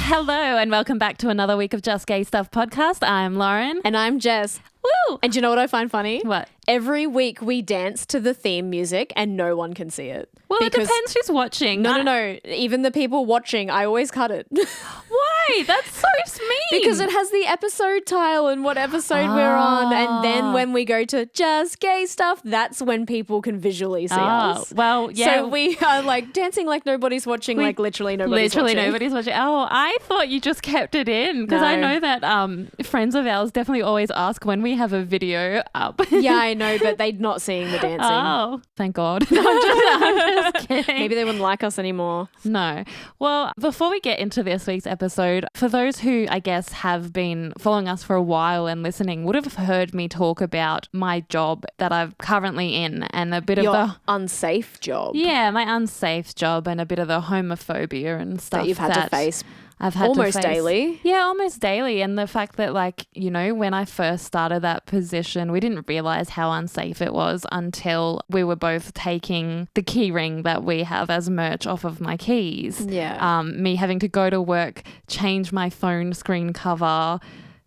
Hello and welcome back to another week of Just Gay Stuff podcast. I'm Lauren. And I'm Jess. Woo! And do you know what I find funny? What? Every week we dance to the theme music and no one can see it. Well, it depends who's watching. No. Even the people watching, I always cut it. Why? That's so mean. Because it has the episode tile and what episode we're on. And then when we go to Just Gay Stuff, that's when people can visually see us. Well, yeah. So we are like dancing like nobody's watching, like literally nobody's watching. Nobody's watching. Oh, I thought you just kept it in because I know that friends of ours definitely always ask when we have a video up. Yeah, I know, but they're not seeing the dancing. Oh, thank God. I'm just kidding. Maybe they wouldn't like us anymore. No. Well, before we get into this week's episode, for those who I guess have been following us for a while and listening would have heard me talk about my job that I'm currently in and a bit of the unsafe job. Yeah, my unsafe job and a bit of the homophobia and stuff that you've had to face. I've had almost to face. daily. Yeah, almost daily. And the fact that, like, you know, when I first started that position, we didn't realize how unsafe it was until we were both taking the key ring that we have as merch off of my keys. Yeah. Me having to go to work, change my phone screen cover.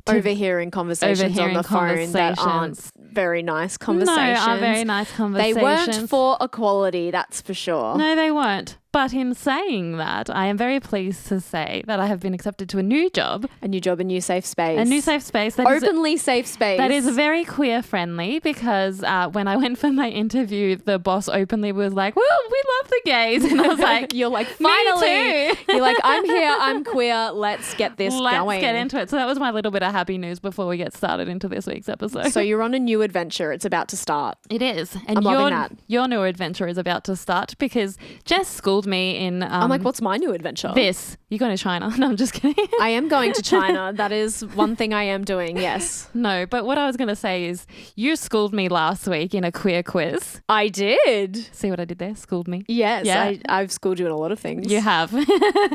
Overhearing conversations on the phone that aren't very nice conversations. No, aren't very nice conversations. They weren't for equality, that's for sure. No, they weren't. But in saying that, I am very pleased to say that I have been accepted to a new job. A new job, a new safe space. A new safe space. Openly safe space. That is very queer friendly because when I went for my interview, the boss openly was like, well, we love the gays. And I was like, you're like, finally. Me too. You're like, I'm here, I'm queer, let's get this going. Let's get into it. So that was my little bit of happy news before we get started into this week's episode. So you're on a new adventure. It's about to start. It is. And I'm loving that. Your new adventure is about to start because Jess schooled me in... I'm like, what's my new adventure? This. You're going to China. No, I'm just kidding. I am going to China. That is one thing I am doing, yes. No, but what I was going to say is you schooled me last week in a queer quiz. I did. See what I did there? Schooled me. Yes, yeah. I've schooled you in a lot of things. You have.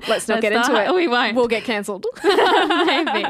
Let's not get into it. We won't. We'll get cancelled. Maybe.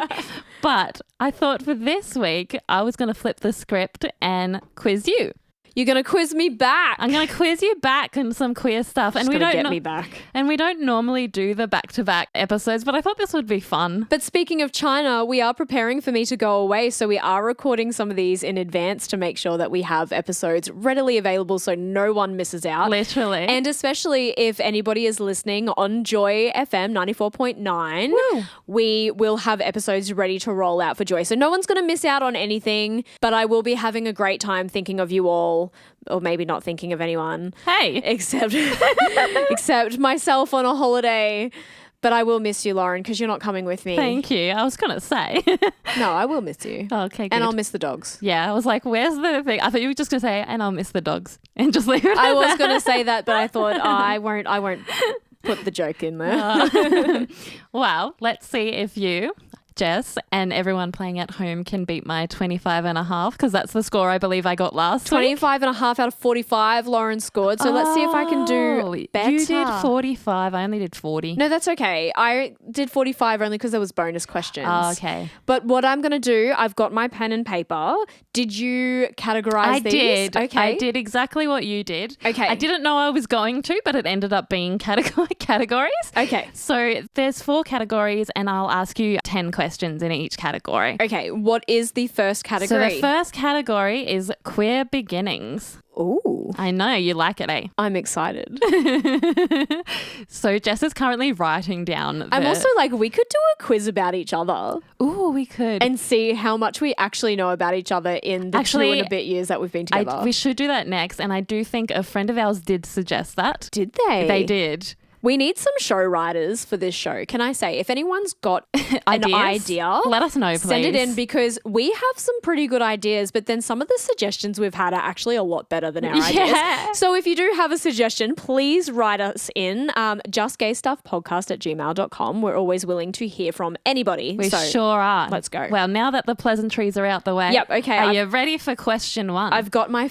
But I thought for this week, I was going to flip the script and quiz you. You're going to quiz me back. I'm going to quiz you back on some queer stuff. And we don't get me back. And we don't normally do the back-to-back episodes, but I thought this would be fun. But speaking of China, we are preparing for me to go away. So we are recording some of these in advance to make sure that we have episodes readily available so no one misses out. Literally. And especially if anybody is listening on Joy FM 94.9, we will have episodes ready to roll out for Joy. So no one's going to miss out on anything, but I will be having a great time thinking of you all. Or maybe not thinking of anyone. Hey. Except myself on a holiday. But I will miss you, Lauren, because you're not coming with me. Thank you. I was going to say. No, I will miss you. Okay, good. And I'll miss the dogs. Yeah, I was like, where's the thing? I thought you were just going to say, and I'll miss the dogs. And just leave it I was going to say that, but I thought, I won't put the joke in there. Well, let's see if you... Jess and everyone playing at home can beat my 25.5 because that's the score I believe I got last 25.5 out of 45 Lauren scored. So let's see if I can do better. You did 45. I only did 40. No, that's okay. I did 45 only because there was bonus questions. Oh, okay. But what I'm going to do, I've got my pen and paper. Did you categorize these? I did. Okay. I did exactly what you did. Okay. I didn't know I was going to, but it ended up being categories. Okay. So there's 4 categories and I'll ask you 10 questions in each category. Okay, what is the first category? So the first category is queer beginnings. Ooh. I know, you like it, eh? I'm excited. So Jess is currently writing down I'm also like, we could do a quiz about each other. Ooh, we could. And see how much we actually know about each other in the 2 and a bit years that we've been together. We should do that next. And I do think a friend of ours did suggest that. Did they? They did. We need some show writers for this show. Can I say, if anyone's got an idea, let us know, please. Send it in because we have some pretty good ideas, but then some of the suggestions we've had are actually a lot better than our ideas. So if you do have a suggestion, please write us in justgaystuffpodcast@gmail.com. We're always willing to hear from anybody. We sure are. Let's go. Well, now that the pleasantries are out the way. Yep, okay. Are you ready for question 1? I've got my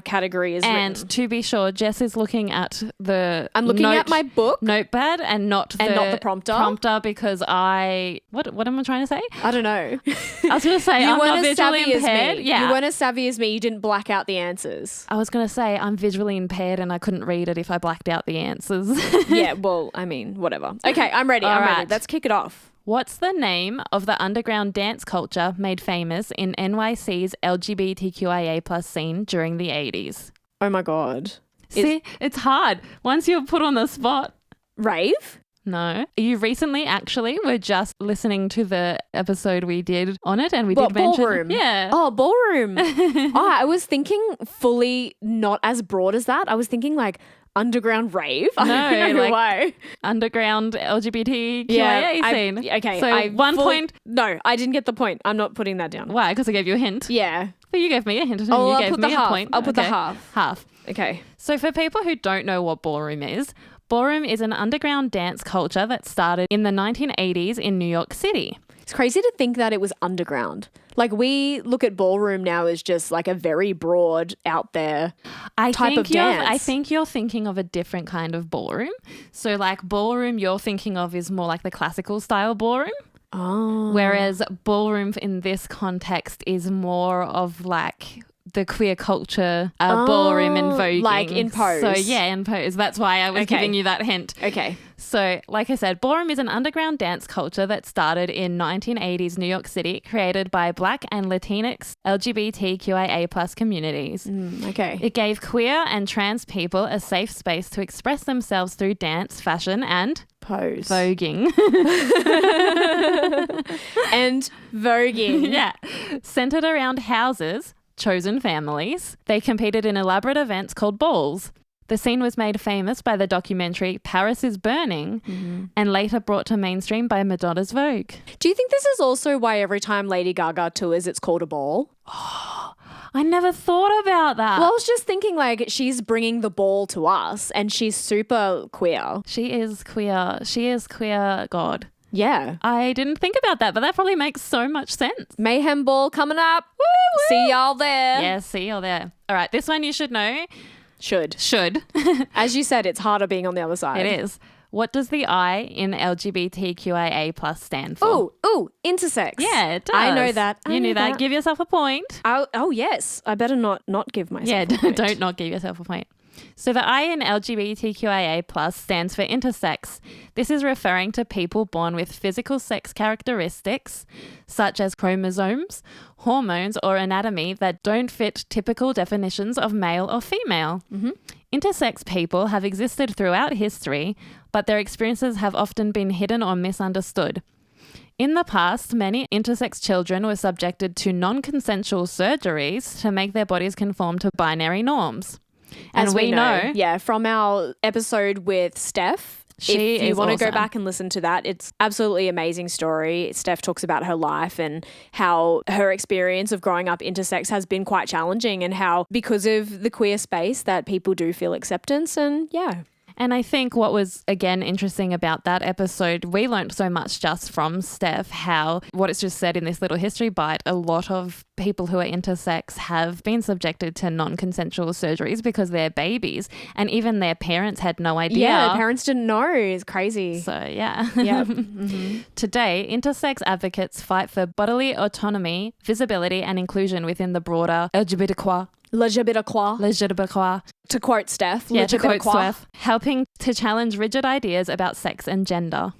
category is and written. To be sure, Jess is looking at the I'm looking at my book? Notepad and not the prompter? Prompter because what am I trying to say? I don't know. I was going to say I'm not visually impaired. Yeah. You weren't as savvy as me. You didn't black out the answers. I was going to say I'm visually impaired and I couldn't read it if I blacked out the answers. Yeah, well, I mean, whatever. Okay, I'm ready. I'm ready. Let's kick it off. What's the name of the underground dance culture made famous in NYC's LGBTQIA plus scene during the 80s? Oh my God. See, it's hard. Once you're put on the spot. Rave? No. You recently actually were just listening to the episode we did on it and we did mention. Ballroom. Yeah. Oh, ballroom. I was thinking fully not as broad as that. I was thinking like underground rave. I don't know why. Underground LGBTQIA scene. Okay. So 1 point. No, I didn't get the point. I'm not putting that down. Why? Because I gave you a hint. Yeah. But you gave me a hint. Oh, you gave me a point. I'll put the half. Half. Okay. So for people who don't know what ballroom is an underground dance culture that started in the 1980s in New York City. It's crazy to think that it was underground. Like we look at ballroom now as just like a very broad out there type of dance. I think you're thinking of a different kind of ballroom. So like ballroom you're thinking of is more like the classical style ballroom. Oh. Whereas ballroom in this context is more of like the queer culture ballroom and voguing. Like in Pose. So yeah, in Pose. That's why I was giving you that hint. Okay. So like I said, ballroom is an underground dance culture that started in 1980s New York City, created by Black and Latinx LGBTQIA plus communities. Okay. It gave queer and trans people a safe space to express themselves through dance, fashion and Pose. voguing. And voguing. Yeah. Centered around houses, chosen families. They competed in elaborate events called balls. The scene was made famous by the documentary Paris is Burning and later brought to mainstream by Madonna's Vogue. Do you think this is also why every time Lady Gaga tours, it's called a ball? I never thought about that. Well, I was just thinking like she's bringing the ball to us and she's super queer. She is queer. She is queer God. Yeah. I didn't think about that, but that probably makes so much sense. Mayhem Ball coming up. Woo, woo. See y'all there. Yeah, see y'all there. All right, this one you should know. Should. As you said, it's harder being on the other side. It is. What does the I in LGBTQIA plus stand for? Ooh, intersex. Yeah, it does. I know that. You knew that. Give yourself a point. Oh, yes. I better not give myself a point. Yeah, don't not give yourself a point. So the I in LGBTQIA plus stands for intersex. This is referring to people born with physical sex characteristics such as chromosomes, hormones or anatomy that don't fit typical definitions of male or female. Intersex people have existed throughout history, but their experiences have often been hidden or misunderstood. In the past, many intersex children were subjected to non-consensual surgeries to make their bodies conform to binary norms. As we know. Yeah, from our episode with Steph. If you want to go back and listen to that, it's absolutely amazing story. Steph talks about her life and how her experience of growing up intersex has been quite challenging and how because of the queer space that people do feel acceptance and yeah. And I think what was, again, interesting about that episode, we learned so much just from Steph, how what it's just said in this little history bite, a lot of people who are intersex have been subjected to non-consensual surgeries because they're babies and even their parents had no idea. Yeah, their parents didn't know. It's crazy. So, yeah. Yeah. Today, intersex advocates fight for bodily autonomy, visibility and inclusion within the broader LGBTQIA. To quote Steph. Yeah, to quote Steph. Helping to challenge rigid ideas about sex and gender.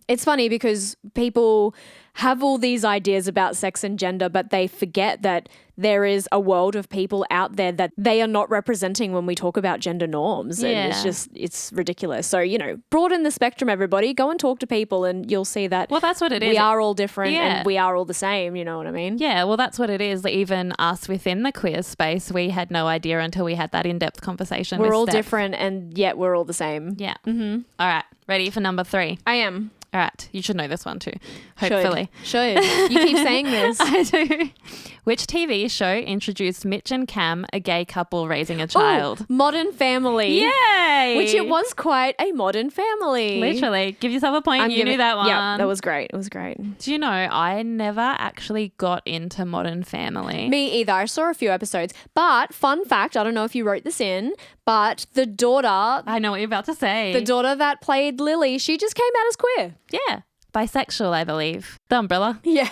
It's funny because people have all these ideas about sex and gender, but they forget that there is a world of people out there that they are not representing when we talk about gender norms. Yeah. And it's ridiculous. So, broaden the spectrum, everybody. Go and talk to people and you'll see that. Well, that's what it is. We are all different and we are all the same. You know what I mean? Yeah, well, that's what it is. Even us within the queer space, we had no idea until we had that in-depth conversation. We're all Steph. different and yet we're all the same. Yeah. All right. Ready for number 3? I am. All right. You should know this one too, hopefully. Should. You keep saying this. I do. Which TV show introduced Mitch and Cam, a gay couple raising a child? Ooh, Modern Family. Yay! Which it was quite a modern family. Literally. Give yourself a point. You knew that one. Yeah, that was great. It was great. Do you know, I never actually got into Modern Family. Me either. I saw a few episodes. But fun fact, I don't know if you wrote this in, but the daughter, I know what you're about to say. the daughter that played Lily, she just came out as queer. Yeah. Bisexual, I believe. The umbrella. Yeah.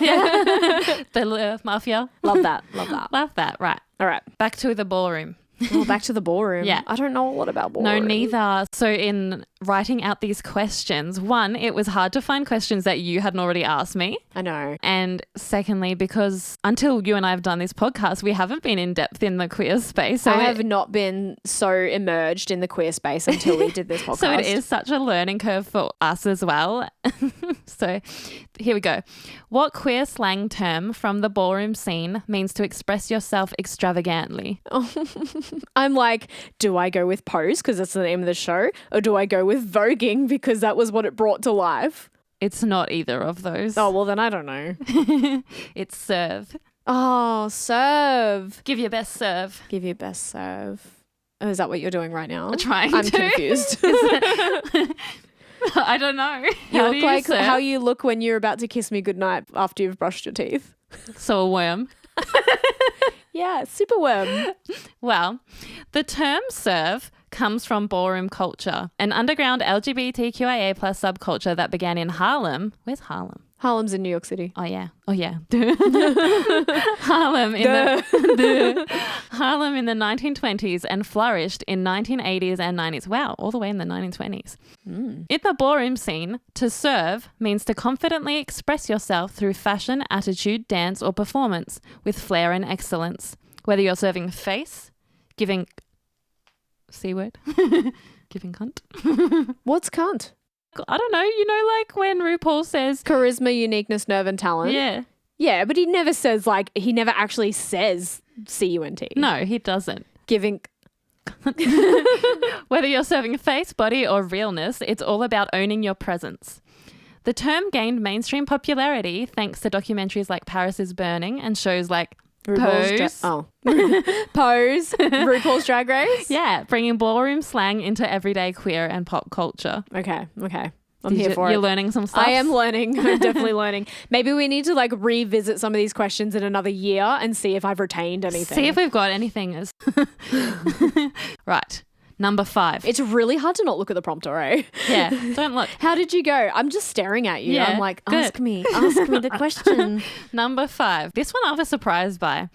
The mafia. Love that. Love that. Love that. Right. All right. Back to the ballroom. Oh, back to the ballroom. Yeah. I don't know a lot about ballroom. No, neither. So in writing out these questions, one, it was hard to find questions that you hadn't already asked me. I know. And secondly, because until you and I have done this podcast, we haven't been in depth in the queer space. So I have not been so immersed in the queer space until we did this podcast. So it is such a learning curve for us as well. So here we go. What queer slang term from the ballroom scene means to express yourself extravagantly? I'm like, do I go with pose because that's the name of the show? Or do I go with voguing because that was what it brought to life? It's not either of those. Oh, well, then I don't know. It's serve. Oh, serve. Give your best serve. Give your best serve. Oh, is that what you're doing right now? Trying I'm to. confused. I don't know. You How look do you like serve? how you look when you're about to kiss me goodnight after you've brushed your teeth. So a worm. Yeah, super worm. Well, the term serve comes from ballroom culture, an underground LGBTQIA plus subculture that began in Harlem. Where's Harlem? Harlem's in New York City. Oh yeah. Harlem Harlem in the 1920s and flourished in 1980s and 90s. Wow, all the way in the 1920s. In the ballroom scene, to serve means to confidently express yourself through fashion, attitude, dance, or performance with flair and excellence. Whether you're serving face, giving C word, giving cunt. What's cunt? I don't know. You know, like when RuPaul says Charisma, uniqueness, nerve, and talent. yeah. Yeah, but he never says he never actually says C-U-N-T. No, he doesn't. Giving. Whether you're serving face, body, or realness, it's all about owning your presence. The term gained mainstream popularity thanks to documentaries like Paris is Burning and shows like Pose. Pose. RuPaul's Drag Race? Yeah, bringing ballroom slang into everyday queer and pop culture. Okay. I'm here for You're it. learning some stuff. I am learning. I'm definitely learning. Maybe we need to revisit some of these questions in another year and see if I've retained anything. See if we've got anything. Right. Number 5. It's really hard to not look at the prompter, eh? Yeah, don't look. How did you go? I'm just staring at you. Yeah, I'm like, good. ask me the question. Number 5. This one I was surprised by.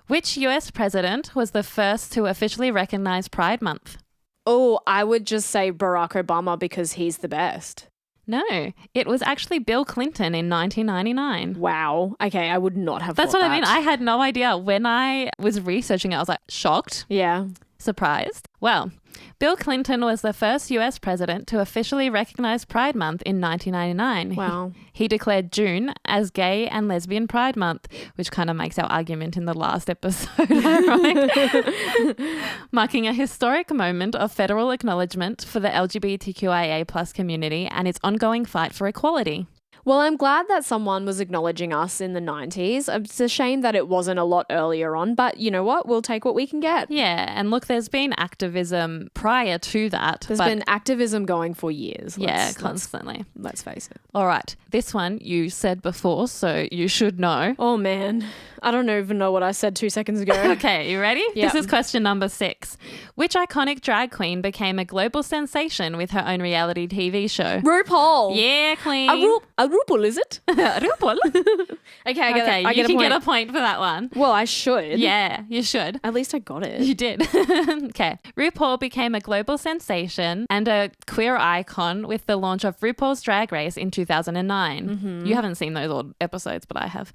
Which US president was the first to officially recognize Pride Month? Oh, I would just say Barack Obama because he's the best. No, it was actually Bill Clinton in 1999. Wow. Okay, I would not have That's thought what that. I mean. I had no idea. When I was researching it, I was like shocked, Yeah. surprised. Well, Bill Clinton was the first US president to officially recognize Pride Month in 1999. Wow. He declared June as Gay and Lesbian Pride Month, which kind of makes our argument in the last episode ironic, marking a historic moment of federal acknowledgement for the LGBTQIA plus community and its ongoing fight for equality. Well, I'm glad that someone was acknowledging us in the 90s. It's a shame that it wasn't a lot earlier on, but you know what? We'll take what we can get. Yeah, and look, there's been activism prior to that. There's been activism going for years. Yeah, constantly. Let's face it. All right, this one you said before, so you should know. Oh, man. I don't even know what I said 2 seconds ago. Okay, you ready? Yep. This is question number 6. Which iconic drag queen became a global sensation with her own reality TV show? RuPaul. Yeah, queen. A RuPaul, is it? RuPaul. Okay, I get it. I you get can a point. get a point for that one. Well, I should. Yeah, you should. At least I got it. You did. Okay. RuPaul became a global sensation and a queer icon with the launch of RuPaul's Drag Race in 2009. Mm-hmm. You haven't seen those old episodes, but I have.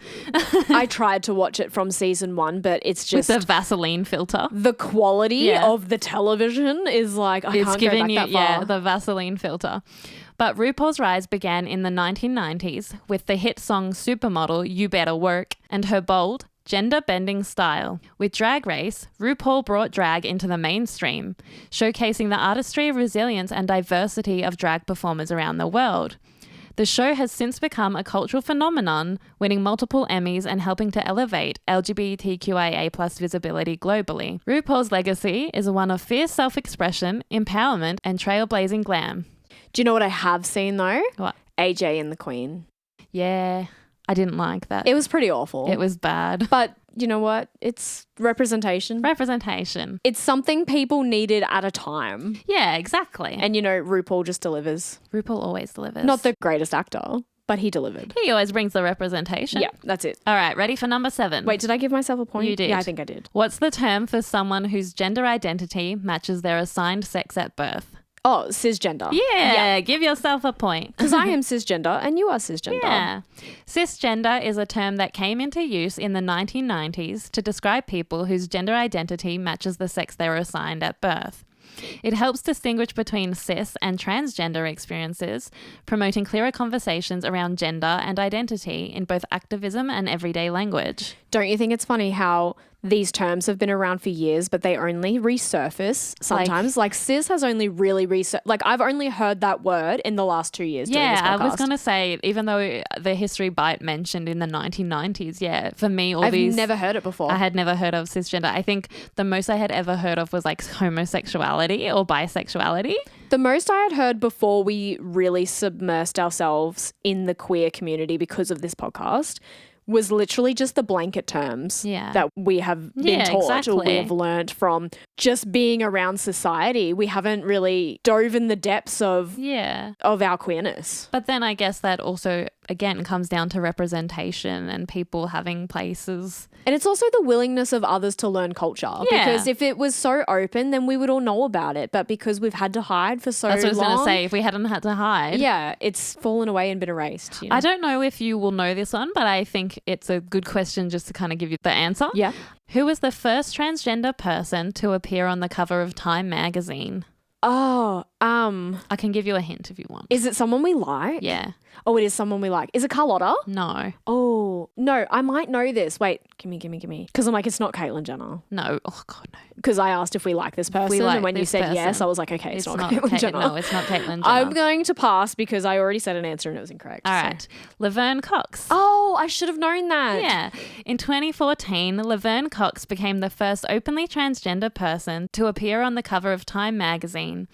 I tried to watch it from season 1, but it's just With the Vaseline filter. the quality Yeah. of the television is like, I It's can't giving go you, back that far. yeah, the Vaseline filter. But RuPaul's rise began in the 1990s with the hit song Supermodel, You Better Work, and her bold, gender-bending style. With Drag Race, RuPaul brought drag into the mainstream, showcasing the artistry, resilience, and diversity of drag performers around the world. The show has since become a cultural phenomenon, winning multiple Emmys and helping to elevate LGBTQIA+ visibility globally. RuPaul's legacy is one of fierce self-expression, empowerment, and trailblazing glam. Do you know what I have seen though? What? AJ and the Queen. Yeah, I didn't like that. It was pretty awful. It was bad. But you know what? It's representation. Representation. It's something people needed at a time. Yeah, exactly. And you know, RuPaul just delivers. RuPaul always delivers. Not the greatest actor, but he delivered. He always brings the representation. Yeah, that's it. All right, ready for number 7. Wait, did I give myself a point? You did. Yeah, I think I did. What's the term for someone whose gender identity matches their assigned sex at birth? Oh, cisgender. Yeah, give yourself a point. Because I am cisgender and you are cisgender. Yeah. Cisgender is a term that came into use in the 1990s to describe people whose gender identity matches the sex they were assigned at birth. It helps distinguish between cis and transgender experiences, promoting clearer conversations around gender and identity in both activism and everyday language. Don't you think it's funny how these terms have been around for years, but they only resurface sometimes? Like cis has only really like I've only heard that word in the last 2 years. Doing this podcast. I was going to say, even though the History Bite mentioned in the 1990s, yeah, for me, I've never heard it before. I had never heard of cisgender. I think the most I had ever heard of was like homosexuality or bisexuality. The most I had heard before we really submersed ourselves in the queer community because of this podcast was literally just the blanket terms that we have been taught or we have learned from just being around society. We haven't really dove in the depths of our queerness. But then I guess that also, again, comes down to representation and people having places. And it's also the willingness of others to learn culture. Yeah. Because if it was so open, then we would all know about it. But because we've had to hide for so long. That's what I was going to say. If we hadn't had to hide. Yeah, it's fallen away and been erased. You know? I don't know if you will know this one, but I think it's a good question just to kind of give you the answer. Yeah. Who was the first transgender person to appear on the cover of Time magazine? Oh, I can give you a hint if you want. Is it someone we like? Yeah. Oh, it is someone we like. Is it Carlotta? No. Oh, no, I might know this. Wait, gimme. Because I'm like, it's not Caitlyn Jenner. No. Oh, God, no. Because I asked if we like this person, and when you said yes, I was like, okay, it's not Caitlyn Jenner. No, it's not Caitlyn Jenner. I'm going to pass because I already said an answer and it was incorrect. All right. Laverne Cox. Oh, I should have known that. Yeah. In 2014, Laverne Cox became the first openly transgender person to appear on the cover of Time magazine.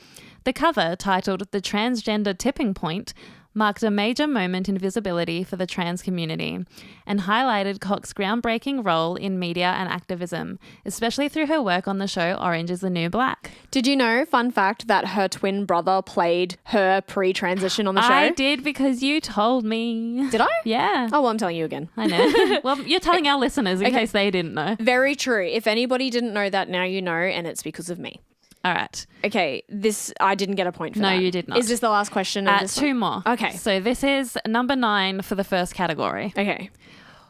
The cover, titled The Transgender Tipping Point, marked a major moment in visibility for the trans community and highlighted Cox's groundbreaking role in media and activism, especially through her work on the show Orange is the New Black. Did you know, fun fact, that her twin brother played her pre-transition on the show? I did because you told me. Did I? Yeah. Oh, well, I'm telling you again. I know. Well, you're telling our listeners in case they didn't know. Very true. If anybody didn't know that, now you know, and it's because of me. All right. Okay, I didn't get a point for that. No, you did not. Is this the last question? Of this 2 more. Okay. So this is number 9 for the first category. Okay.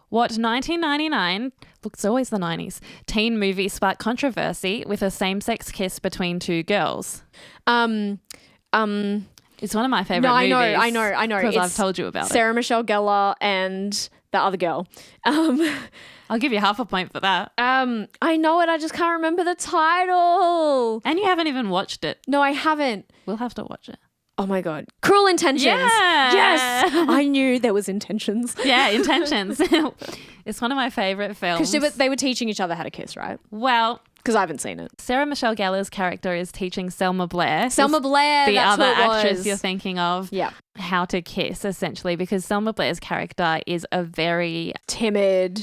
What 1999, look, it's always the 90s, teen movie sparked controversy with a same-sex kiss between 2 girls? It's one of my favorite movies. I know. Because I've told you about Sarah Michelle Gellar and the other girl. I'll give you half a point for that. I know it. I just can't remember the title. And you haven't even watched it. No, I haven't. We'll have to watch it. Oh my God. Cruel Intentions. Yeah. Yes. I knew there was intentions. Yeah, Intentions. It's one of my favorite films. Because they were teaching each other how to kiss, right? Well, because I haven't seen it. Sarah Michelle Gellar's character is teaching Selma Blair. Selma Blair, the that's other who it was. actress you're thinking of. Yeah. How to kiss, essentially, because Selma Blair's character is a very timid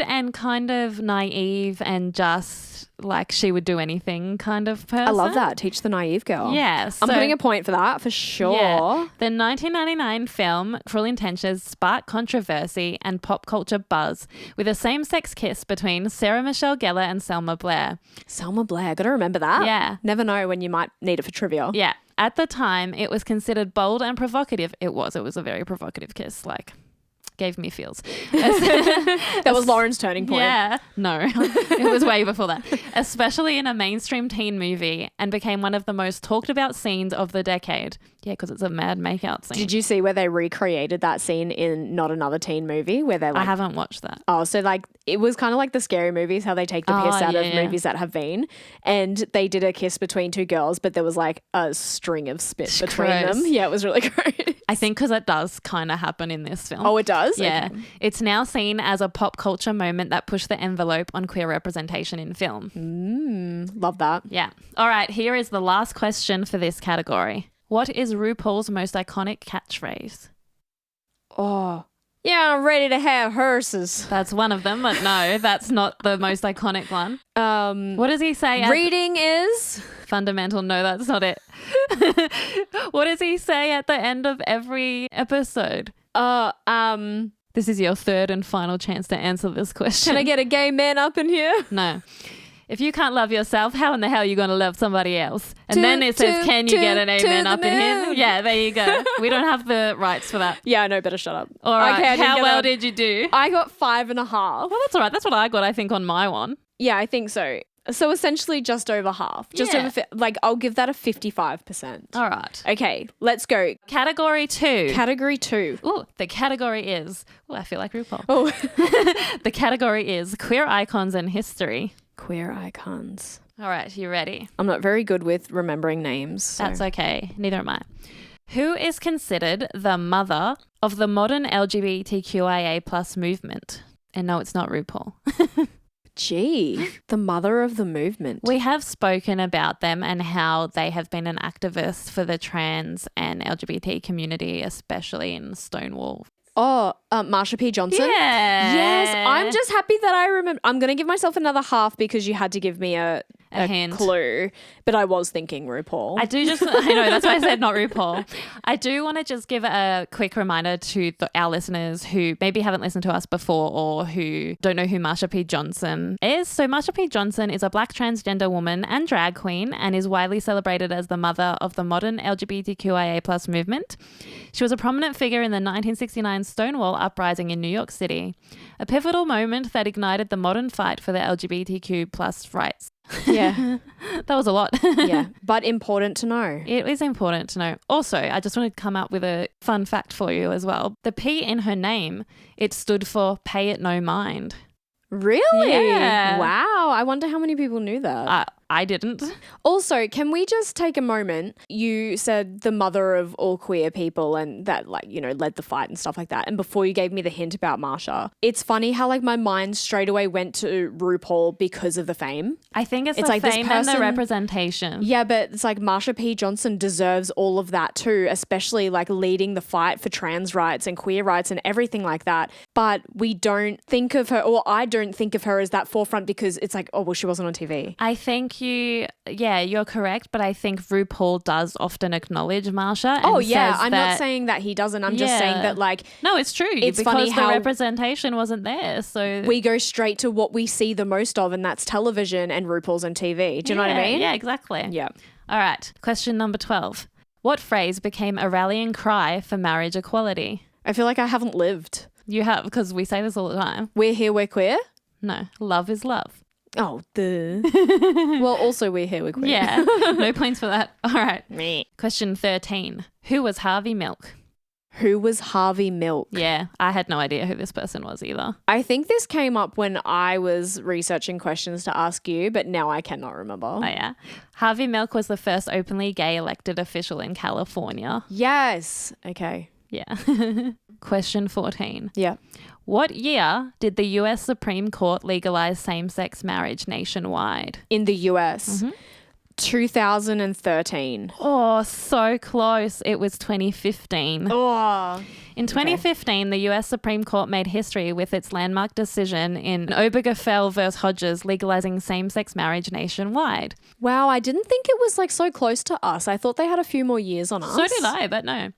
and kind of naive and just like she would do anything kind of person. I love that. Teach the naive girl. Yeah. I'm putting a point for that for sure. Yeah. The 1999 film Cruel Intentions sparked controversy and pop culture buzz with a same-sex kiss between Sarah Michelle Gellar and Selma Blair. Selma Blair. Got to remember that. Yeah. Never know when you might need it for trivia. Yeah. At the time, it was considered bold and provocative. It was a very provocative kiss. Like, gave me feels. That was Lauren's turning point. Yeah. No, it was way before that. Especially in a mainstream teen movie, and became one of the most talked about scenes of the decade. Yeah, because it's a mad makeout scene. Did you see where they recreated that scene in Not Another Teen Movie where they're I like, haven't watched that. oh, so like it was kind of like the Scary Movies, how they take the piss out of movies that have been. And they did a kiss between two girls, but there was like a string of spit between them. Yeah, it was really gross. I think because it does kind of happen in this film. Oh, it does? Yeah. Okay. It's now seen as a pop culture moment that pushed the envelope on queer representation in film. Love that. Yeah. All right, here is the last question for this category. What is RuPaul's most iconic catchphrase? Oh, yeah, I'm ready to have hearses. That's one of them, but no, that's not the most iconic one. What does he say? Reading is fundamental. No, that's not it. What does he say at the end of every episode? This is your third and final chance to answer this question. Can I get a gay man up in here? No. If you can't love yourself, how in the hell are you going to love somebody else? And then it says, can you get an amen up in here? Yeah, there you go. We don't have the rights for that. Yeah, no, better shut up. All right. Okay, how well did you do? I got 5.5. Well, that's all right. That's what I got, I think, on my one. Yeah, I think so. So essentially just over half. I'll give that a 55%. All right. Okay, let's go. Category 2. Category 2. Oh, the category is, I feel like RuPaul. Oh. The category is queer icons in history. Queer icons. All right, you ready? I'm not very good with remembering names. So. That's okay. Neither am I. Who is considered the mother of the modern LGBTQIA plus movement? And no, it's not RuPaul. Gee, the mother of the movement. We have spoken about them and how they have been an activist for the trans and LGBT community, especially in Stonewall. Oh, Marsha P. Johnson? Yeah. Yes, I'm just happy that I remember. I'm going to give myself another half because you had to give me a hint. Clue, but I was thinking RuPaul. I know, that's why I said not RuPaul. I do want to just give a quick reminder to our listeners who maybe haven't listened to us before or who don't know who Marsha P. Johnson is. So Marsha P. Johnson is a Black transgender woman and drag queen and is widely celebrated as the mother of the modern LGBTQIA plus movement. She was a prominent figure in the 1969 Stonewall uprising in New York City, a pivotal moment that ignited the modern fight for the LGBTQ plus rights. Yeah. That was a lot. Yeah, but important to know. It is important to know. Also, I just wanted to come up with a fun fact for you as well. The P in her name, it stood for Pay It No Mind. Really? Yeah. Wow. I wonder how many people knew that. I didn't. Also, can we just take a moment? You said the mother of all queer people and that led the fight and stuff like that. And before you gave me the hint about Marsha, it's funny how my mind straight away went to RuPaul because of the fame. I think it's the fame and the representation. Yeah, but it's like Marsha P. Johnson deserves all of that too, especially leading the fight for trans rights and queer rights and everything like that. But we don't think of her, or I don't think of her as that forefront because it's she wasn't on TV. I think you're correct, but I think RuPaul does often acknowledge Marsha. Oh yeah, I'm not saying that he doesn't. I'm just saying that no, it's true. It's because funny how the representation wasn't there. So we go straight to what we see the most of, and that's television and RuPaul's on TV. Do you know what I mean? Yeah, exactly. Yeah. All right. Question number 12. What phrase became a rallying cry for marriage equality? I feel like I haven't lived. You have, because we say this all the time. We're here, we're queer? No, love is love. Oh, duh. Well, also we're here, we're queer. Yeah, no points for that. All right. Me. Question 13. Who was Harvey Milk? Who was Harvey Milk? Yeah, I had no idea who this person was either. I think this came up when I was researching questions to ask you, but now I cannot remember. Oh, yeah. Harvey Milk was the first openly gay elected official in California. Yes. Okay. Yeah. Question 14. Yeah. What year did the US Supreme Court legalize same-sex marriage nationwide? In the US? 2013. Oh, so close. It was 2015. Oh. In 2015, the US Supreme Court made history with its landmark decision in Obergefell versus Hodges legalizing same-sex marriage nationwide. Wow, I didn't think it was so close to us. I thought they had a few more years on us. So did I, but no.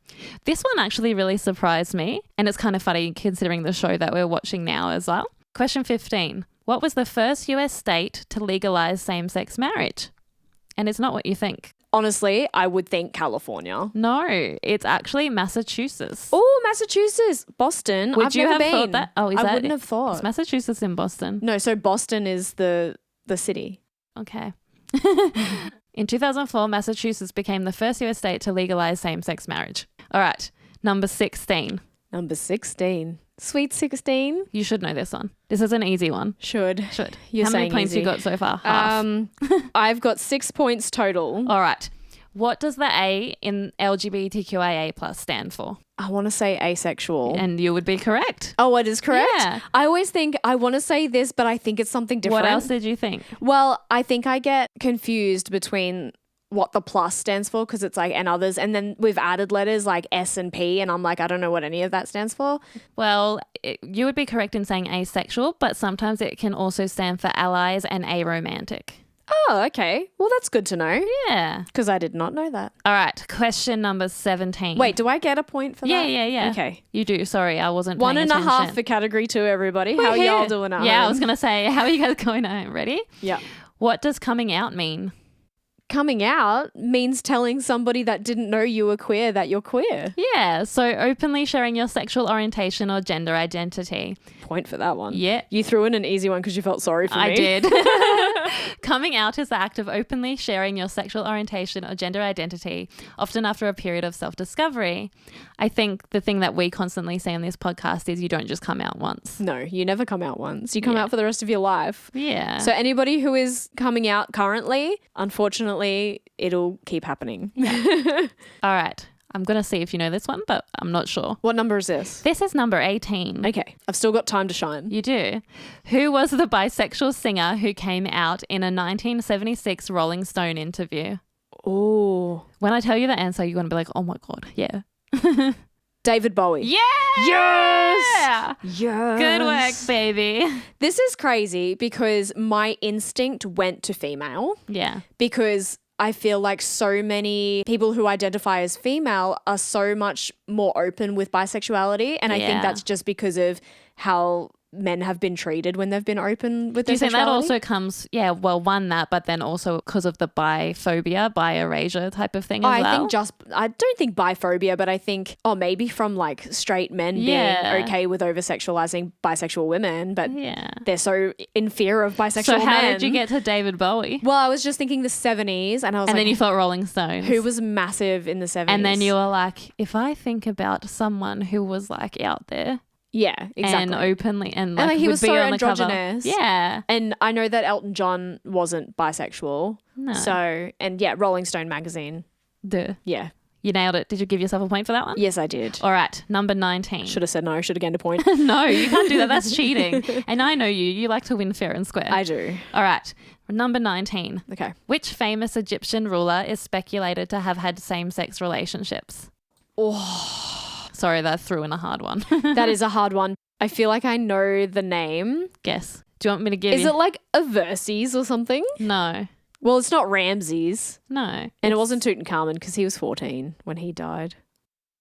This one actually really surprised me, and it's kind of funny considering the show that we're watching now as well. Question 15. What was the first US state to legalize same-sex marriage? And it's not what you think. Honestly, I would think California. No, it's actually Massachusetts. Oh, Massachusetts. Boston. Would I've you never have been. thought that? Oh, is I that wouldn't it? have thought. It's Massachusetts in Boston. No, so Boston is the city. Okay. In 2004, Massachusetts became the first US state to legalize same-sex marriage. All right, number 16. Number 16. Sweet 16. You should know this one. This is an easy one. Should. You're How many saying points easy. you got so far? Half. I've got 6 points total. All right. What does the A in LGBTQIA plus stand for? I want to say asexual. And you would be correct. Oh, it is correct? Yeah. I always think I want to say this, but I think it's something different. What else did you think? Well, I think I get confused between what the plus stands for because it's like and others. And then we've added letters like S and P and I'm like, I don't know what any of that stands for. Well, you would be correct in saying asexual, but sometimes it can also stand for allies and aromantic. Oh, okay. Well, that's good to know Yeah. because I did not know that. All right. Question number 17. Wait, do I get a point for that? Yeah. Okay. You do. Sorry, I wasn't One paying and a half attention. for category 2, everybody. How are y'all doing at Yeah, I home? was going to say, how are you guys going home? Ready? Yeah. What does coming out mean? Coming out means telling somebody that didn't know you were queer that you're queer. Yeah, so openly sharing your sexual orientation or gender identity. Point for that one. Yeah. You threw in an easy one because you felt sorry for me. I did. Coming out is the act of openly sharing your sexual orientation or gender identity, often after a period of self-discovery. I think the thing that we constantly say on this podcast is you don't just come out once. No, you never come out once. You come out for the rest of your life. Yeah. So anybody who is coming out currently, unfortunately, it'll keep happening. All right. I'm going to see if you know this one, but I'm not sure. What number is this? This is number 18. Okay. I've still got time to shine. You do. Who was the bisexual singer who came out in a 1976 Rolling Stone interview? Oh. When I tell you the answer, you're going to be like, oh my God, yeah. David Bowie. Yeah! Yes! Yes. Good work, baby. This is crazy because my instinct went to female Yeah. because I feel like so many people who identify as female are so much more open with bisexuality. And I Yeah. think that's just because of how men have been treated when they've been open with Do their you think that sexuality. also comes, one, that, but then also because of the biphobia, bi-erasure type of thing as well? I don't think biphobia, but I think, maybe from like straight men Yeah. being okay with over-sexualizing bisexual women, but Yeah. they're so in fear of bisexual So how men. did you get to David Bowie? Well, I was just thinking the 70s and I was And like, then you thought Rolling Stones. who was massive in the 70s? And then you were like, if I think about someone who was like out there yeah, exactly. and openly and like like, he would was be so on the cover. androgynous. Yeah. And I know that Elton John wasn't bisexual. No. So, and yeah, Rolling Stone magazine. Duh. Yeah. You nailed it. Did you give yourself a point for that one? Yes, I did. All right. Number 19. Should have said no. Should have gained a point. No, you can't do that. That's cheating. And I know you. You like to win fair and square. I do. All right. Number 19. Okay. Which famous Egyptian ruler is speculated to have had same-sex relationships? Oh, Sorry, that threw in a hard one. that is a hard one. I feel like I know the name. Guess. Do you want me to give Is you? it like Averses or something? No. Well, it's not Ramses. No. And it wasn't Tutankhamun because he was 14 when he died.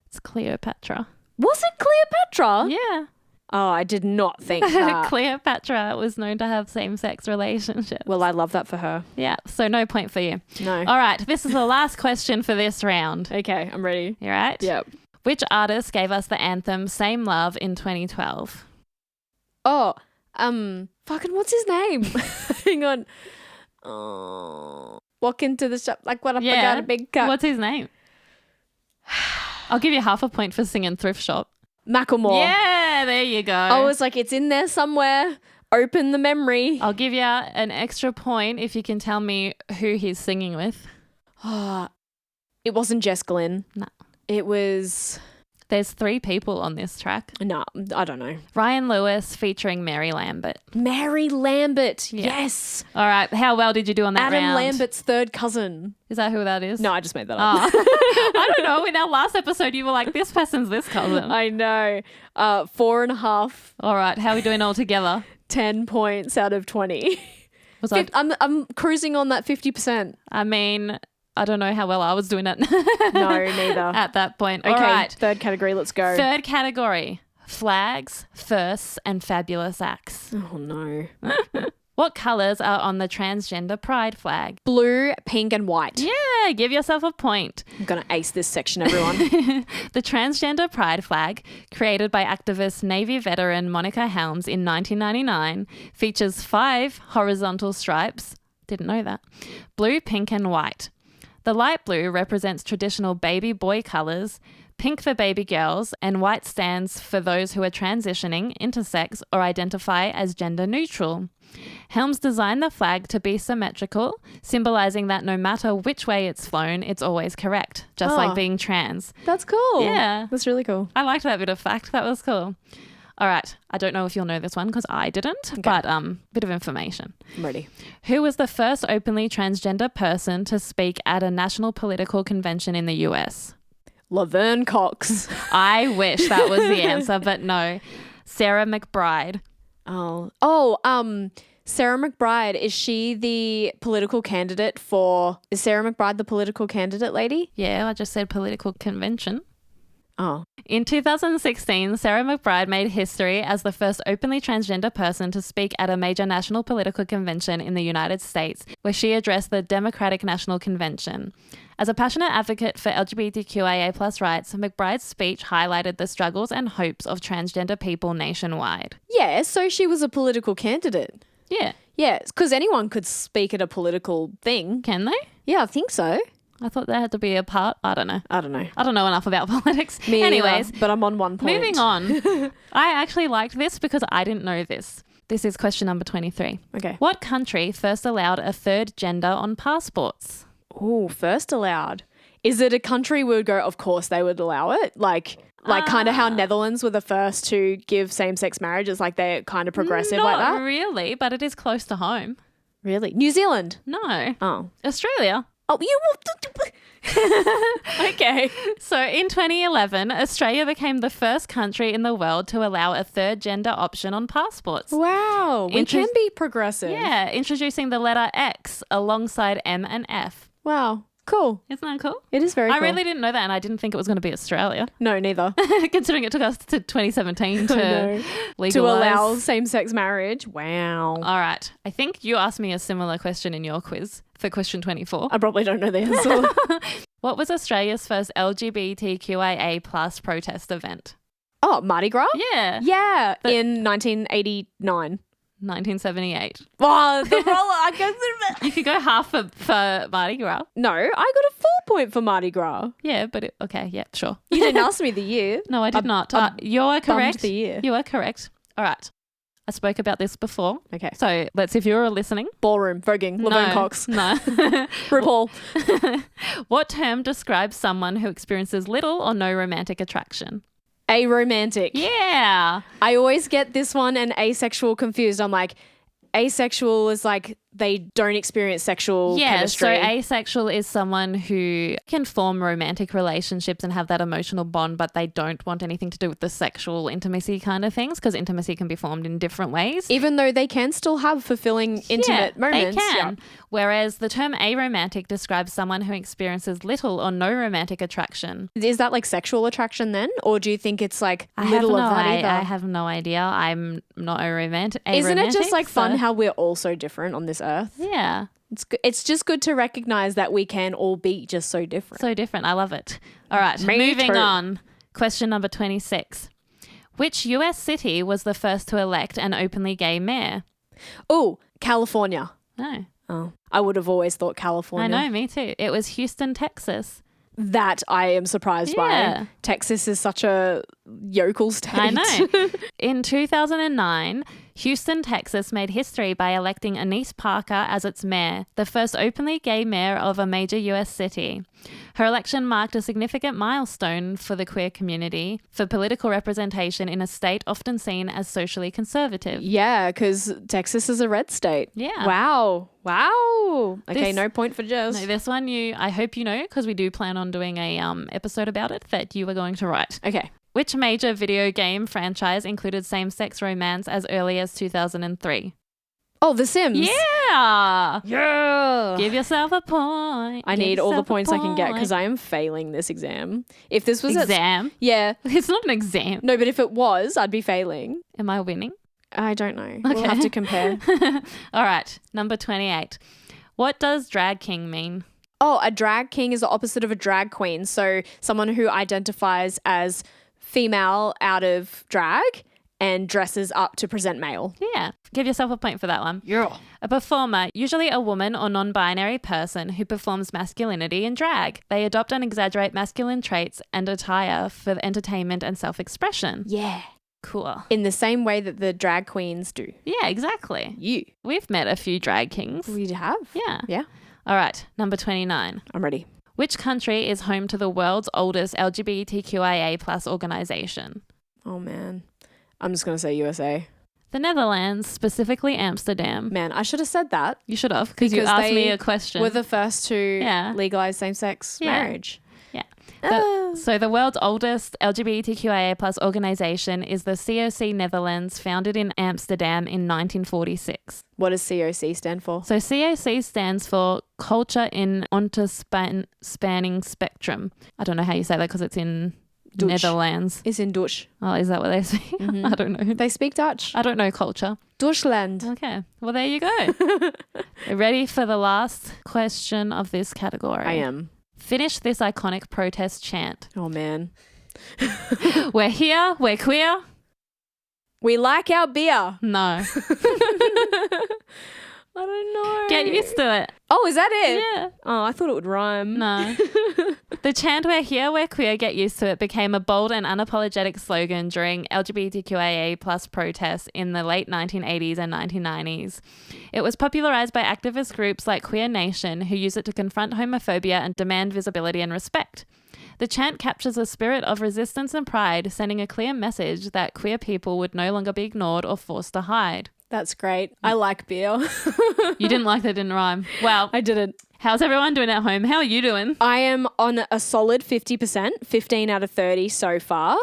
It's Cleopatra. Was it Cleopatra? Yeah. Oh, I did not think that. Cleopatra was known to have same-sex relationships. Well, I love that for her. Yeah, so no point for you. No. All right, this is the last question for this round. Okay, I'm ready. You right? Yep. Which artist gave us the anthem Same Love in 2012? Oh, fucking what's his name? Hang on. Oh, walk into the shop like what? I got a big cut. What's his name? I'll give you half a point for singing Thrift Shop. Macklemore. Yeah, there you go. I was like, it's in there somewhere. Open the memory. I'll give you an extra point if you can tell me who he's singing with. It wasn't Jess Glynn. No. It was... There's 3 people on this track. No, I don't know. Ryan Lewis featuring Mary Lambert. Mary Lambert. Yeah. Yes. All right, how well did you do on that Adam round? Lambert's third cousin. Is that who that is? No, I just made that up. I don't know. In our last episode, you were like, this person's this cousin. I know. 4.5. All right, how are we doing all together? 10 points out of 20. Was I? I'm cruising on that 50%. I mean, I don't know how well I was doing it. No, neither. At that point. Okay, All right. third category, let's go. Third category, flags, firsts, and fabulous acts. Oh no. What colours are on the transgender pride flag? Blue, pink and white. Yeah, give yourself a point. I'm going to ace this section, everyone. The transgender pride flag, created by activist Navy veteran Monica Helms in 1999, features 5 horizontal stripes, Didn't know that. Blue, pink, and white. The light blue represents traditional baby boy colours, pink for baby girls, and white stands for those who are transitioning, intersex, or identify as gender neutral. Helms designed the flag to be symmetrical, symbolising that no matter which way it's flown, it's always correct, just like being trans. That's cool. Yeah. That's really cool. I liked that bit of fact. That was cool. All right. I don't know if you'll know this one because I didn't, but bit of information. I'm ready. Who was the first openly transgender person to speak at a national political convention in the US? Laverne Cox. I wish that was the answer, but no. Sarah McBride. Sarah McBride, is she the political candidate is Sarah McBride the political candidate lady? Yeah, I just said political convention. Oh. In 2016, Sarah McBride made history as the first openly transgender person to speak at a major national political convention in the United States, where she addressed the Democratic National Convention. As a passionate advocate for LGBTQIA+ rights, McBride's speech highlighted the struggles and hopes of transgender people nationwide. Yeah, so she was a political candidate. Yeah. Yeah, because anyone could speak at a political thing. Can they? Yeah, I think so. I thought there had to be a part. I don't know. I don't know. I don't know enough about politics. Me Anyways, either, but I'm on one point. moving on. I actually liked this because I didn't know this. This is question number 23. Okay. What country first allowed a third gender on passports? Oh, first allowed. Is it a country we would go, of course they would allow it? Like kind of how Netherlands were the first to give same-sex marriages, like they're kind of progressive like that? Not really, but it is close to home. Really? New Zealand? No. Oh. Australia. Oh, you Okay. So in 2011, Australia became the first country in the world to allow a third gender option on passports. Wow. We can be progressive. Yeah, introducing the letter X alongside M and F. Wow. Cool. Isn't that cool? It is very cool. I really didn't know that, and I didn't think it was going to be Australia. No, neither. Considering it took us to 2017 to legalize. To allow same-sex marriage. Wow. All right. I think you asked me a similar question in your quiz for question 24. I probably don't know the answer. What was Australia's first LGBTQIA+ protest event? Oh, Mardi Gras? Yeah. Yeah, in 1989. 1978. Oh, the roller. I guess You could go half for Mardi Gras. No, I got a full point for Mardi Gras. Yeah, but okay, yeah, sure. You didn't ask me the year. No, I did not. You are correct. The year. You are correct. All right. I spoke about this before. Okay. So let's see if you're listening. Ballroom, voguing, Laverne Cox. No. RuPaul. What term describes someone who experiences little or no romantic attraction? Aromantic. Yeah. I always get this one and asexual confused. I'm like, asexual is like they don't experience sexual chemistry. So asexual is someone who can form romantic relationships and have that emotional bond, but they don't want anything to do with the sexual intimacy kind of things, because intimacy can be formed in different ways. Even though they can still have fulfilling intimate moments. They can. Yeah. Whereas the term aromantic describes someone who experiences little or no romantic attraction. Is that like sexual attraction then? Or do you think it's like I have no idea. I'm not aromantic. Isn't it just like fun how we're all so different on this earth? Yeah. It's just good to recognize that we can all be just so different. So different. I love it. All right. Moving on. Question number 26. Which US city was the first to elect an openly gay mayor? Oh, California. No. Oh, I would have always thought California. I know, me too. It was Houston, Texas. That I am surprised by. Texas is such a yokel state. I know. In 2009, Houston, Texas made history by electing Anise Parker as its mayor, the first openly gay mayor of a major US city. Her election marked a significant milestone for the queer community for political representation in a state often seen as socially conservative. Yeah, because Texas is a red state. Yeah. Wow. Okay, no point for Jess. No, this one I hope you know, because we do plan on doing a episode about it that you are going to write. Okay. Which major video game franchise included same-sex romance as early as 2003? Oh, The Sims. Yeah. Yeah. Give yourself a point. I need all the points I can get because I am failing this exam. If this was exam? Yeah. It's not an exam. No, but if it was, I'd be failing. Am I winning? I don't know. We'll have to compare. All right. Number 28. What does drag king mean? Oh, a drag king is the opposite of a drag queen. So someone who identifies as female out of drag and dresses up to present male. Yeah. Give yourself a point for that one. Yeah. A performer, usually a woman or non-binary person who performs masculinity in drag. They adopt and exaggerate masculine traits and attire for entertainment and self-expression. Yeah. Cool. In the same way that the drag queens do. Yeah, exactly. We've met a few drag kings. We have. Yeah. Yeah. All right. Number 29. I'm ready. Which country is home to the world's oldest LGBTQIA plus organization? Oh, man. I'm just going to say USA. The Netherlands, specifically Amsterdam. Man, I should have said that. You should have, because you asked me a question. We're the first to legalize same-sex marriage. Yeah. So the world's oldest LGBTQIA plus organization is the COC Netherlands, founded in Amsterdam in 1946. What does COC stand for? So COC stands for Culture in Onto-Spanning Spectrum. I don't know how you say that because it's in Dutch. Netherlands. It's in Dutch. Oh, is that what they say? Mm-hmm. I don't know. They speak Dutch. I don't know culture. Deutschland. Okay. Well, there you go. Ready for the last question of this category? I am. Finish this iconic protest chant. Oh, man. We're here. We're queer. We like our beer. No. I don't know. Get used to it. Oh, is that it? Yeah. Oh, I thought it would rhyme. No. The chant "We're here, we're queer, get used to it" became a bold and unapologetic slogan during LGBTQIA plus protests in the late 1980s and 1990s. It was popularized by activist groups like Queer Nation, who use it to confront homophobia and demand visibility and respect. The chant captures the spirit of resistance and pride, sending a clear message that queer people would no longer be ignored or forced to hide. That's great. I like beer. You didn't like that, didn't rhyme. Well, I didn't. How's everyone doing at home? How are you doing? I am on a solid 50%, 15 out of 30 so far.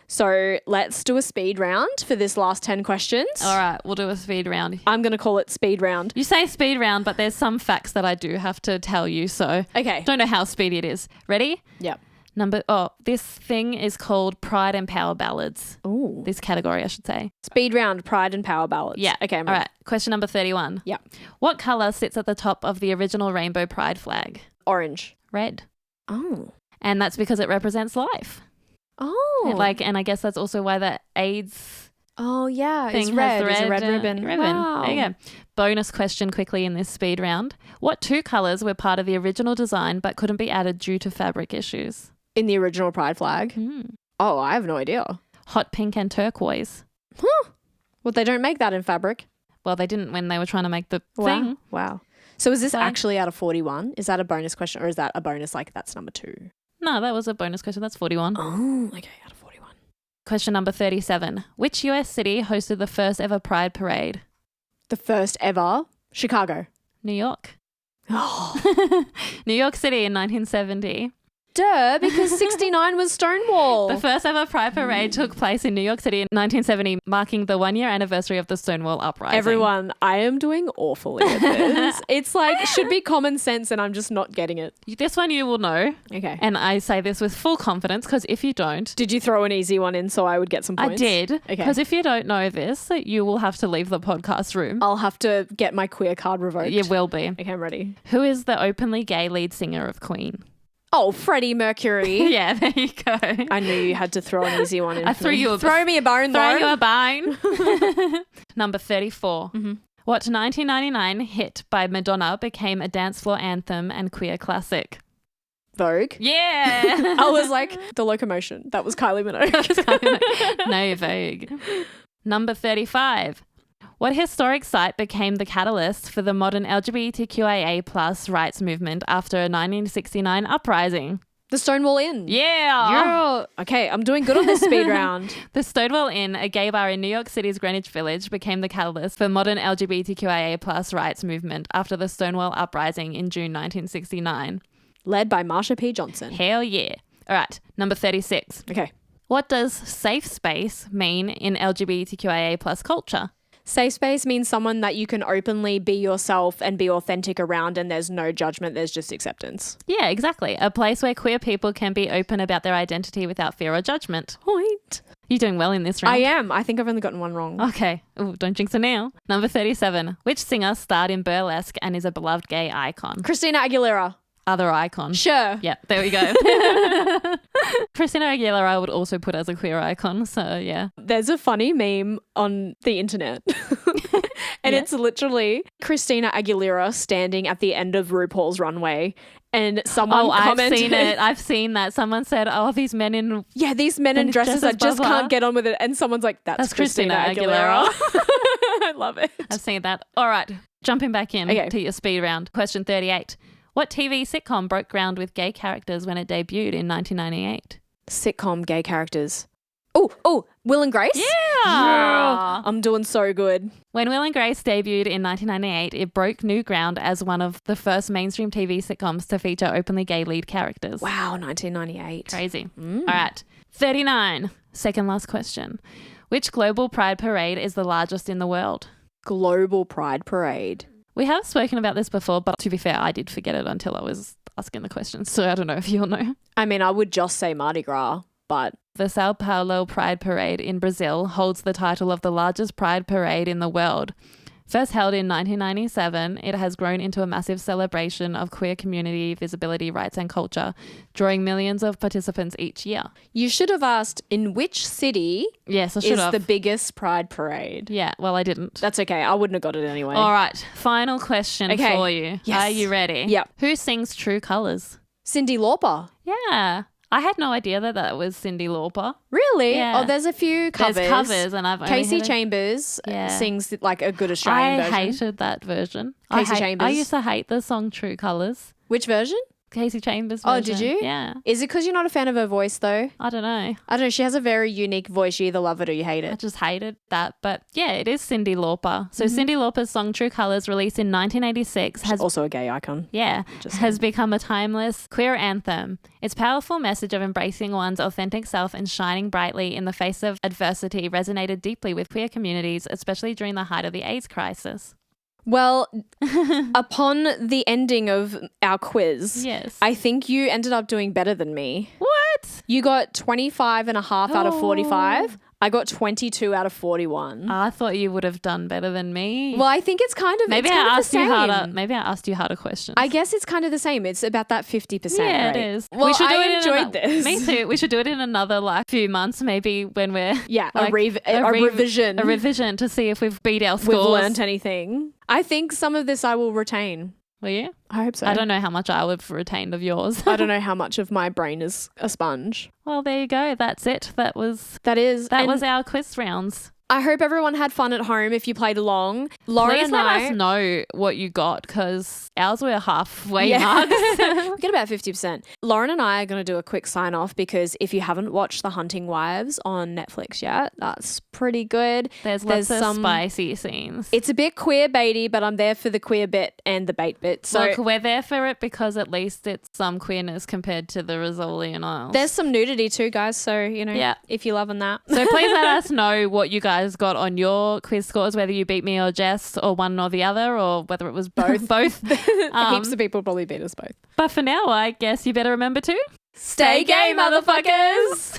So let's do a speed round for this last 10 questions. All right, we'll do a speed round. I'm going to call it speed round. You say speed round, but there's some facts that I do have to tell you, so okay. Don't know how speedy it is. Ready? Yep. This thing is called Pride and Power Ballads. Ooh. This category, I should say. Speed round, Pride and Power Ballads. Yeah. Okay. All right. Question number 31. Yeah. What colour sits at the top of the original rainbow pride flag? Orange. Red. Oh. And that's because it represents life. Oh. And I guess that's also why the AIDS oh, yeah. thing It's red. has It's a red ribbon. Wow. There you go. Bonus question quickly in this speed round. What two colours were part of the original design but couldn't be added due to fabric issues? In the original pride flag? Oh, I have no idea. Hot pink and turquoise. Huh. Well, they don't make that in fabric. Well, they didn't when they were trying to make the thing. Wow. So is this actually out of 41? Is that a bonus question or is that a bonus like that's number 2? No, that was a bonus question. That's 41. Oh, okay. Out of 41. Question number 37. Which US city hosted the first ever Pride Parade? The first ever? Chicago. New York. Oh. New York City in 1970. Duh, because 69 was Stonewall. The first ever Pride Parade took place in New York City in 1970, marking the 1-year anniversary of the Stonewall Uprising. Everyone, I am doing awfully at this. It's like, should be common sense and I'm just not getting it. This one you will know. Okay. And I say this with full confidence because if you don't... Did you throw an easy one in so I would get some points? I did. Okay. Because if you don't know this, you will have to leave the podcast room. I'll have to get my queer card revoked. You will be. Okay, I'm ready. Who is the openly gay lead singer of Queen? Oh, Freddie Mercury. Yeah, there you go. I knew you had to throw an easy one in. I threw you a throw me a bone, throw though. you a bone. Number 34. Mm-hmm. What 1999 hit by Madonna became a dance floor anthem and queer classic? Vogue. Yeah. I was like, The Locomotion. That was Kylie Minogue. No, Vogue. Number 35. What historic site became the catalyst for the modern LGBTQIA plus rights movement after a 1969 uprising? The Stonewall Inn. Yeah. Okay, I'm doing good on this speed round. The Stonewall Inn, a gay bar in New York City's Greenwich Village, became the catalyst for modern LGBTQIA plus rights movement after the Stonewall Uprising in June 1969. Led by Marsha P. Johnson. Hell yeah. All right, number 36. Okay. What does safe space mean in LGBTQIA plus culture? Safe space means someone that you can openly be yourself and be authentic around and there's no judgment, there's just acceptance. Yeah, exactly. A place where queer people can be open about their identity without fear or judgment. Point. You're doing well in this round. I am. I think I've only gotten one wrong. Okay. Ooh, don't jinx it now. Number 37. Which singer starred in Burlesque and is a beloved gay icon? Christina Aguilera. other icon. Sure. Yeah, there we go. Christina Aguilera I would also put as a queer icon. So yeah. There's a funny meme on the internet. And it's literally Christina Aguilera standing at the end of RuPaul's runway. And someone commented. I've seen it. I've seen that. Someone said, oh, these men in... Yeah, these men in dresses, I just can't get on with it. And someone's like, that's Christina Aguilera. I love it. I've seen that. All right. Jumping back in to your speed round. Question 38. What TV sitcom broke ground with gay characters when it debuted in 1998? Sitcom gay characters. Oh, Will and Grace? Yeah. I'm doing so good. When Will and Grace debuted in 1998, it broke new ground as one of the first mainstream TV sitcoms to feature openly gay lead characters. Wow, 1998. Crazy. All right. 39. Second last question. Which global pride parade is the largest in the world? Global Pride Parade. We have spoken about this before, but to be fair, I did forget it until I was asking the question. So I don't know if you'll know. I mean, I would just say Mardi Gras, but... The Sao Paulo Pride Parade in Brazil holds the title of the largest pride parade in the world. First held in 1997, it has grown into a massive celebration of queer community, visibility, rights and culture, drawing millions of participants each year. You should have asked, in which city yes, I should is have. the biggest pride parade? Yeah, well, I didn't. That's okay. I wouldn't have got it anyway. All right, final question for you. Yes. Are you ready? Yep. Who sings True Colours? Cyndi Lauper. Yeah. I had no idea that was Cyndi Lauper. Really? Yeah. Oh, there's a few covers. There's covers and I've only Casey heard Chambers sings like a good Australian version. I hated that version. Casey Chambers. I used to hate the song True Colours. Which version? Casey Chambers version. Oh, did you? Yeah. Is it because you're not a fan of her voice though? I don't know. I don't know. She has a very unique voice. You either love it or you hate I it. just hated that. But yeah, it is Cyndi Lauper. So Cyndi Lauper's song True Colours, released in 1986, She's also a gay icon. Yeah, has become a timeless queer anthem. Its powerful message of embracing one's authentic self and shining brightly in the face of adversity resonated deeply with queer communities, especially during the height of the AIDS crisis. Well, upon the ending of our quiz, yes, I think you ended up doing better than me. What? You got 25.5 out of 45. I got 22 out of 41. I thought you would have done better than me. Well, I think it's kind of maybe it's kind I of asked the you same. harder. Maybe I asked you harder questions. I guess it's kind of the same. It's about that 50%. Yeah, right? it is. Well, we should do I it enjoyed this. Me too. We should do it in another few months, maybe when we're a revision. A revision to see if we've beat our scores. We've learned anything. I think some of this I will retain. Will you? I hope so. I don't know how much I would have retained of yours. I don't know how much of my brain is a sponge. Well, there you go. That's it. That was our quiz rounds. I hope everyone had fun at home if you played along. Lauren Please and let I us know what you got because ours were halfway marks. We get about 50%. Lauren and I are going to do a quick sign off because if you haven't watched The Hunting Wives on Netflix yet, that's pretty good. There's lots of spicy scenes. It's a bit queer baity, but I'm there for the queer bit and the bait bit. So look, we're there for it because at least it's some queerness compared to the Rizzolian Isles. There's some nudity too, guys. So, if you're loving that. So please let us know what you guys got on your quiz scores, whether you beat me or Jess or one or the other, or whether it was both. Heaps of people probably beat us both. But for now, I guess you better remember to stay gay, motherfuckers!